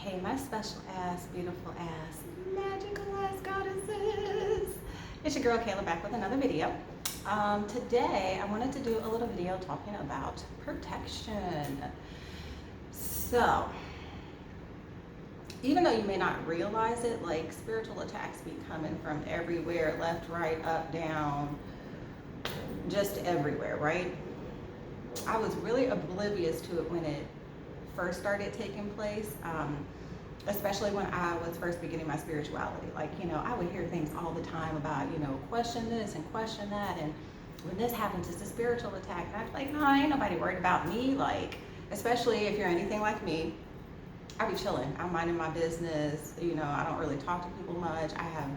Hey, my special ass, beautiful ass, magical ass goddesses. It's your girl Kayla back with another video. Today I wanted to do a little video talking about protection. So, even though you may not realize it, like spiritual attacks be coming from everywhere, left, right, up, down, just everywhere, right? I was really oblivious to it when it first started taking place, especially when I was first beginning my spirituality. Like, I would hear things all the time about, question this and question that, and when this happens, it's a spiritual attack. And I was like, no, ain't nobody worried about me. Like, especially if you're anything like me, I be chilling. I'm minding my business. I don't really talk to people much. I have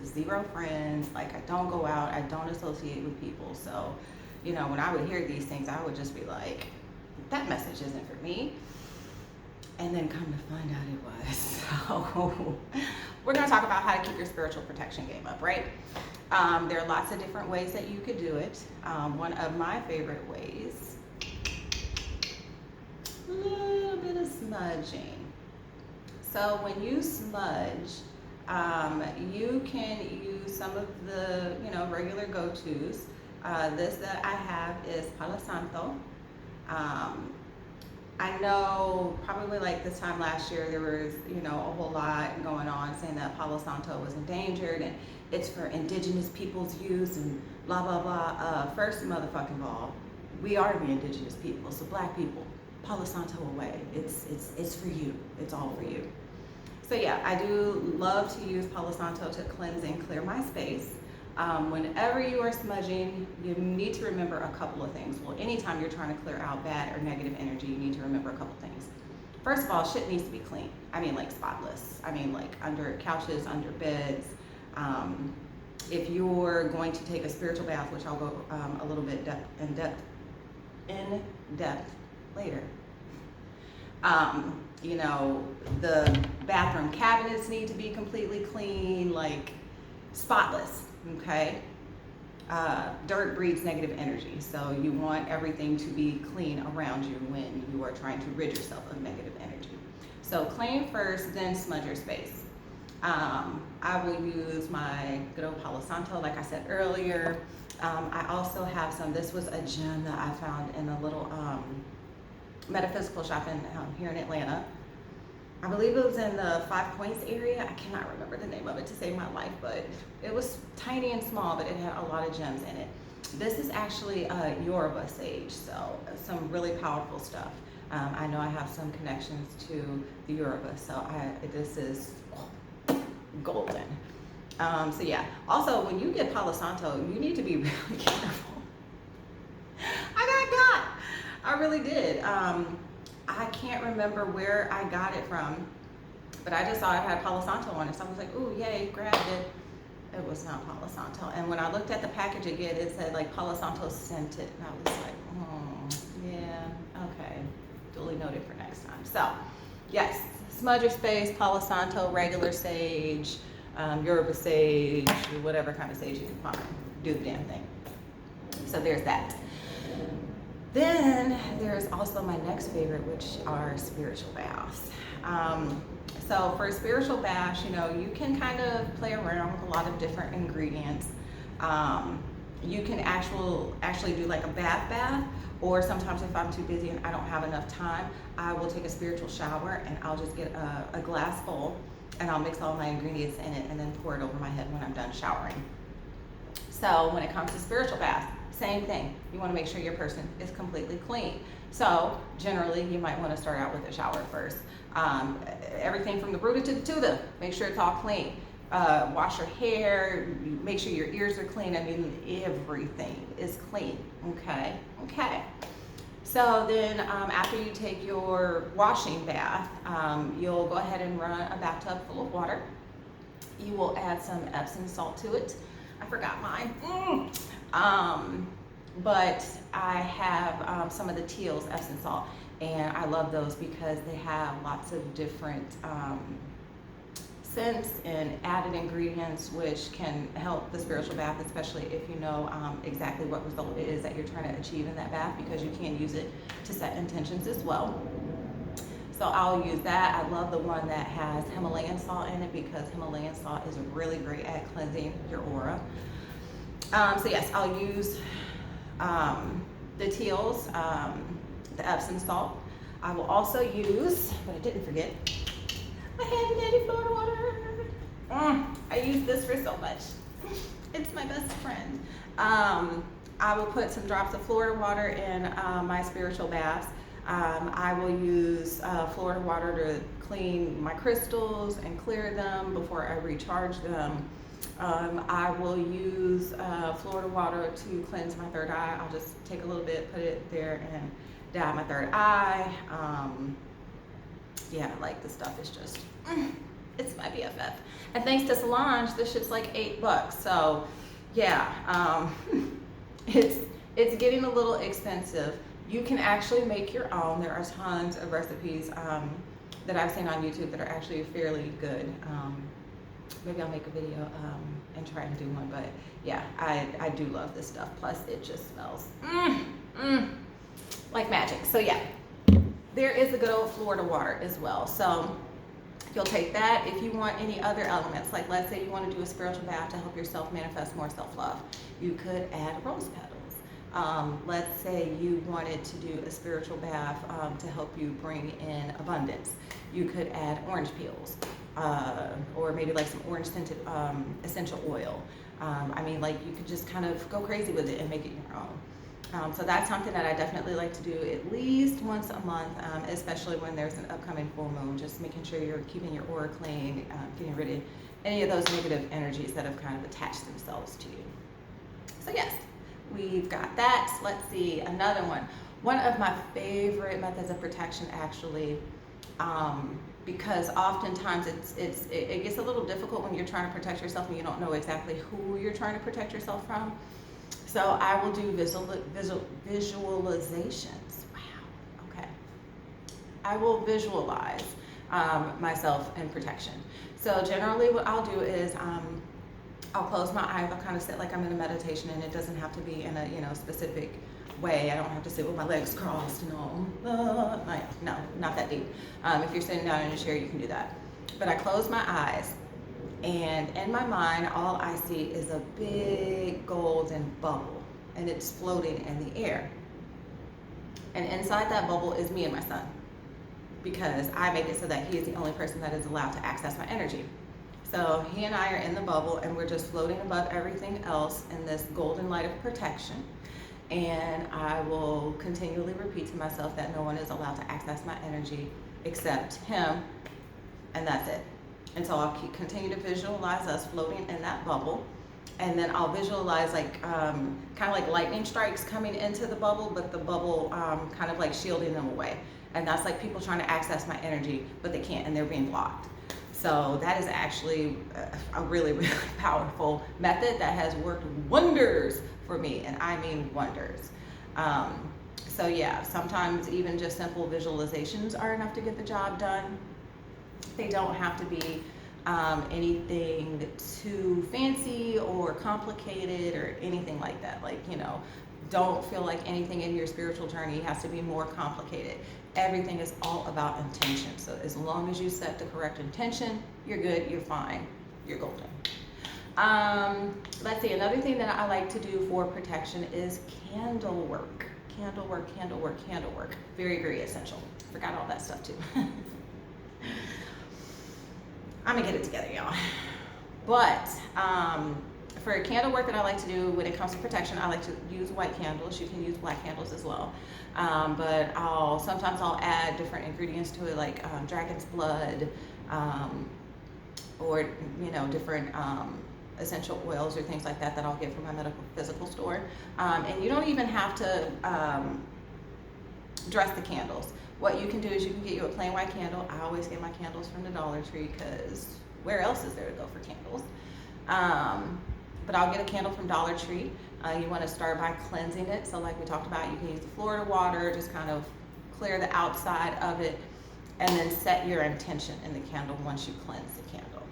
zero friends. Like, I don't go out. I don't associate with people. So, when I would hear these things, I would just be like, that message isn't for me. And then come to find out it was. So we're going to talk about how to keep your spiritual protection game up, right? There are lots of different ways that you could do it. One of my favorite ways, a little bit of smudging. So when you smudge, you can use some of the, regular go-tos. This that I have is Palo Santo. I know probably like this time last year there was, a whole lot going on saying that Palo Santo was endangered and it's for indigenous people's use and blah, blah, blah. First motherfucking of all, we are the indigenous people, so black people, Palo Santo away. It's for you. It's all for you. So yeah, I do love to use Palo Santo to cleanse and clear my space. Whenever you are smudging, you need to remember a couple of things. Well, anytime you're trying to clear out bad or negative energy, you need to remember a couple things. First of all, shit needs to be clean. I mean, like spotless. I mean, like under couches, under beds. If you're going to take a spiritual bath, which I'll go a little bit in depth later. The bathroom cabinets need to be completely clean, like spotless. Okay, dirt breeds negative energy, so you want everything to be clean around you when you are trying to rid yourself of negative energy. So clean first, then smudge your space. I will use my good old Palo Santo, like I said earlier. I also have some. This was a gem that I found in a little metaphysical shop here in Atlanta. I believe it was in the 5 Points area. I cannot remember the name of it to save my life, but it was tiny and small, but it had a lot of gems in it. This is actually Yoruba sage, so some really powerful stuff. I know I have some connections to the Yoruba, so this is golden. So yeah, also when you get Palo Santo, you need to be really careful. I really did. I can't remember where I got it from, but I just saw it had Palo Santo on it. So I was like, ooh, yay, grabbed it. It was not Palo Santo. And when I looked at the package again, it said like Palo Santo scented. And I was like, yeah, okay. Duly noted for next time. So, yes, smudge your space, Palo Santo, regular sage, Yoruba sage, whatever kind of sage you can find. Do the damn thing. So there's that. Then there's also my next favorite, which are spiritual baths. So for a spiritual bath, you can kind of play around with a lot of different ingredients. You can actually do like a bath, or sometimes if I'm too busy and I don't have enough time, I will take a spiritual shower and I'll just get a glass full and I'll mix all my ingredients in it and then pour it over my head when I'm done showering. So when it comes to spiritual baths, same thing. You want to make sure your person is completely clean. So generally, you might want to start out with a shower first. Everything from the rooter to the tutor, make sure it's all clean. Wash your hair, make sure your ears are clean. I mean, everything is clean. Okay. So then after you take your washing bath, you'll go ahead and run a bathtub full of water. You will add some Epsom salt to it. I forgot mine. But I have some of the Teal's Epsom salt, and I love those because they have lots of different scents and added ingredients which can help the spiritual bath, especially if you know exactly what result it is that you're trying to achieve in that bath, because you can use it to set intentions as well. So So I'll use that. I love the one that has Himalayan salt in it because Himalayan salt is really great at cleansing your aura. So yes, I'll use the Teals, the Epsom salt. I will also use, but I didn't forget, my handy dandy Florida water. I use this for so much. It's my best friend. I will put some drops of Florida water in my spiritual baths. I will use Florida water to clean my crystals and clear them before I recharge them. I will use Florida water to cleanse my third eye. I'll just take a little bit, put it there, and dab my third eye. Yeah, like the stuff is just, it's my BFF. And thanks to Solange, this shit's like $8. So yeah, it's getting a little expensive. You can actually make your own. There are tons of recipes that I've seen on YouTube that are actually fairly good. Maybe I'll make a video and try and do one, but yeah, I do love this stuff. Plus it just smells like magic. So yeah, there is the good old Florida water as well. So you'll take that. If you want any other elements, like let's say you want to do a spiritual bath to help yourself manifest more self-love, you could add rose petals. Let's say you wanted to do a spiritual bath to help you bring in abundance. You could add orange peels, or maybe like some orange scented essential oil. I mean, like you could just kind of go crazy with it and make it your own. So that's something that I definitely like to do at least once a month, especially when there's an upcoming full moon, just making sure you're keeping your aura clean, getting rid of any of those negative energies that have kind of attached themselves to you. So yes, we've got that. Let's see, another one. One of my favorite methods of protection actually, because oftentimes it gets a little difficult when you're trying to protect yourself and you don't know exactly who you're trying to protect yourself from. So I will do visualizations. Wow, okay. I will visualize myself in protection. So generally what I'll do is I'll close my eyes. I'll kind of sit like I'm in a meditation, and it doesn't have to be in a specific way. I don't have to sit with my legs crossed and all. No, not that deep. If you're sitting down in a chair, you can do that. But I close my eyes, and in my mind, all I see is a big golden bubble, and it's floating in the air. And inside that bubble is me and my son, because I make it so that he is the only person that is allowed to access my energy. So he and I are in the bubble, and we're just floating above everything else in this golden light of protection. And I will continually repeat to myself that no one is allowed to access my energy except him, and that's it. And so I'll continue to visualize us floating in that bubble. And then I'll visualize like kind of like lightning strikes coming into the bubble, but the bubble kind of like shielding them away. And that's like people trying to access my energy, but they can't, and they're being blocked. So that is actually a really, really powerful method that has worked wonders for me, and I mean wonders. So yeah, sometimes even just simple visualizations are enough to get the job done. They don't have to be anything too fancy or complicated or anything like that. Like, don't feel like anything in your spiritual journey has to be more complicated. Everything is all about intention. So as long as you set the correct intention, you're good, you're fine, you're golden. Let's see, another thing that I like to do for protection is candle work. Candle work. Very, very essential. Forgot all that stuff too. I'm gonna get it together, y'all. But for candle work that I like to do when it comes to protection, I like to use white candles. You can use black candles as well. But sometimes I'll add different ingredients to it, like dragon's blood, or different essential oils or things like that I'll get from my medical physical store. And you don't even have to dress the candles. What you can do is you can get you a plain white candle. I always get my candles from the Dollar Tree, because where else is there to go for candles? But I'll get a candle from Dollar Tree. You want to start by cleansing it. So like we talked about, you can use the Florida water, just kind of clear the outside of it, and then set your intention in the candle once you cleanse the candle.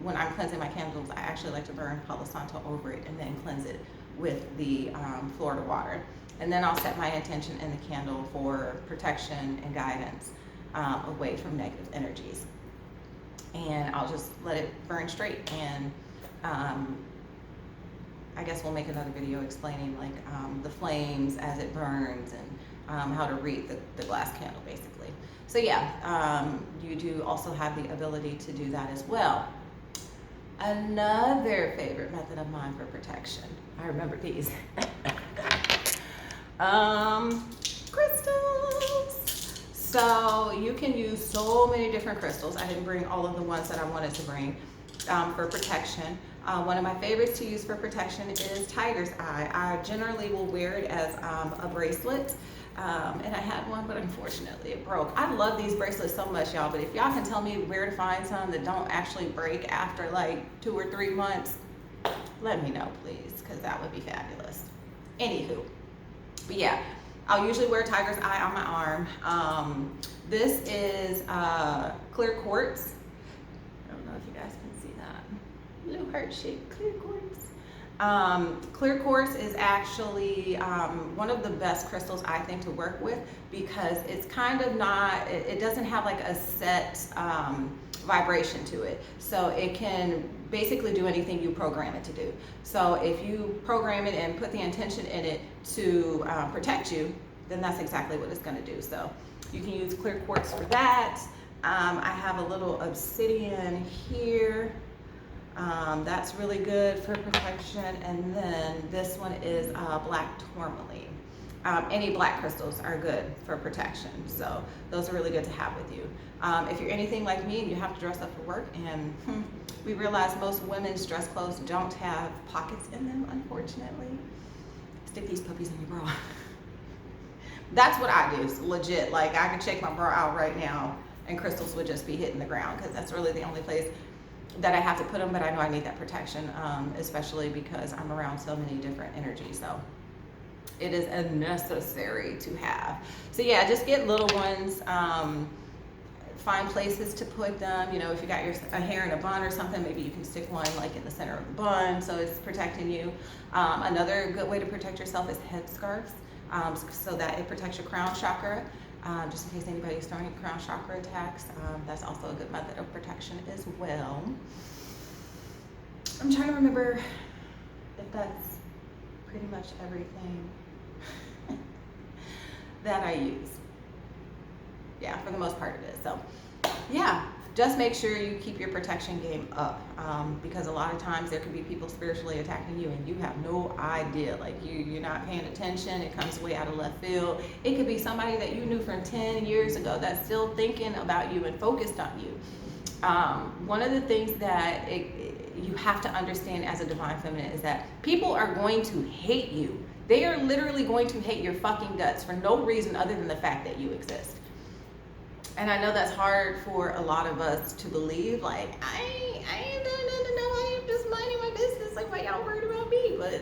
When I'm cleansing my candles, I actually like to burn Palo Santo over it and then cleanse it with the Florida water. And then I'll set my intention in the candle for protection and guidance. away from negative energies. And I'll just let it burn straight. And I guess we'll make another video explaining like the flames as it burns, and how to read the glass candle basically. So yeah, you do also have the ability to do that as well. Another favorite method of mine for protection, I remember these. Crystals. So you can use so many different crystals. I didn't bring all of the ones that I wanted to bring for protection. One of my favorites to use for protection is tiger's eye. I generally will wear it as a bracelet. And I had one, but unfortunately it broke. I love these bracelets so much, y'all, but if y'all can tell me where to find some that don't actually break after like 2 or 3 months, let me know, please, because that would be fabulous. Anywho, but yeah, I'll usually wear tiger's eye on my arm. This is clear quartz. I don't know if you guys can see that. Little heart-shaped clear quartz. Clear quartz is actually one of the best crystals I think to work with, because it's kind of not, it doesn't have like a set vibration to it. So it can basically do anything you program it to do. So if you program it and put the intention in it to protect you, then that's exactly what it's going to do. So you can use clear quartz for that. I have a little obsidian here. That's really good for protection. And then this one is black tourmaline. Any black crystals are good for protection. So those are really good to have with you. If you're anything like me and you have to dress up for work, and we realize most women's dress clothes don't have pockets in them, unfortunately, stick these puppies in your bra. That's what I do, legit. Like, I could shake my bra out right now and crystals would just be hitting the ground, because that's really the only place that I have to put them, but I know I need that protection, especially because I'm around so many different energies. So it is a necessary to have. So yeah, just get little ones, find places to put them. You know, if you got a hair in a bun or something, maybe you can stick one like in the center of the bun, so it's protecting you. Another good way to protect yourself is headscarves, so that it protects your crown chakra. Just in case anybody's throwing crown chakra attacks, that's also a good method of protection as well. I'm trying to remember if that's pretty much everything that I use. Yeah, for the most part it is. So yeah, just make sure you keep your protection game up, because a lot of times there could be people spiritually attacking you and you have no idea. Like you're not paying attention. It comes way out of left field. It could be somebody that you knew from 10 years ago that's still thinking about you and focused on you. One of the things that you have to understand as a divine feminine is that people are going to hate you. They are literally going to hate your fucking guts for no reason other than the fact that you exist. And I know that's hard for a lot of us to believe. Like, I ain't doing nothing to nobody. I'm just minding my business. Like, why y'all worried about me? But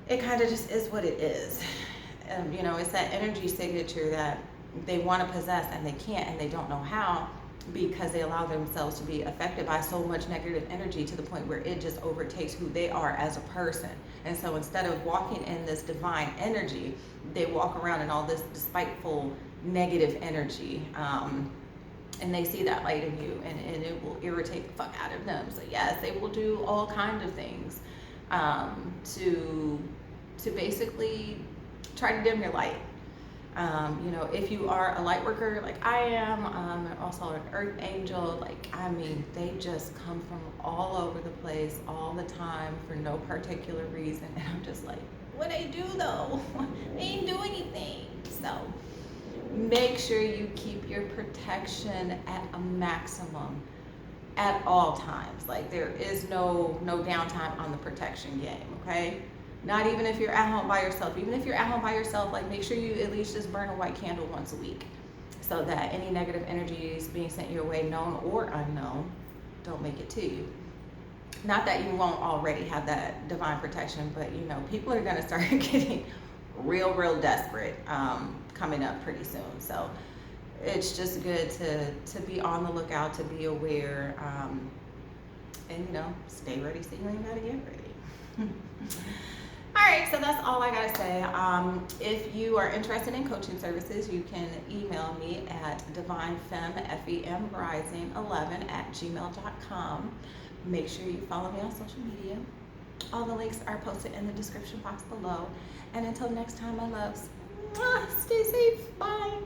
it kind of just is what it is. You know, it's that energy signature that they want to possess and they can't, and they don't know how, because they allow themselves to be affected by so much negative energy to the point where it just overtakes who they are as a person. And so instead of walking in this divine energy, they walk around in all this despiteful negative energy, and they see that light in you, and it will irritate the fuck out of them. So yes, they will do all kinds of things to basically try to dim your light. You know, if you are a light worker like I am, and also an earth angel, like, I mean, they just come from all over the place all the time for no particular reason, and I'm just like, what they do though? They ain't do anything. So make sure you keep your protection at a maximum at all times. Like, there is no downtime on the protection game, okay? Not even if you're at home by yourself. Even if you're at home by yourself, like, make sure you at least just burn a white candle once a week, so that any negative energies being sent your way, known or unknown, don't make it to you. Not that you won't already have that divine protection, but you know, people are gonna start getting real desperate coming up pretty soon. So it's just good to be on the lookout, to be aware, and you know, stay ready so you ain't gotta get ready. All right, so that's all I gotta say. If you are interested in coaching services, you can email me at divinefemrising11@gmail.com. Make sure you follow me on social media. All the links are posted in the description box below. And until next time, my loves, stay safe. Bye.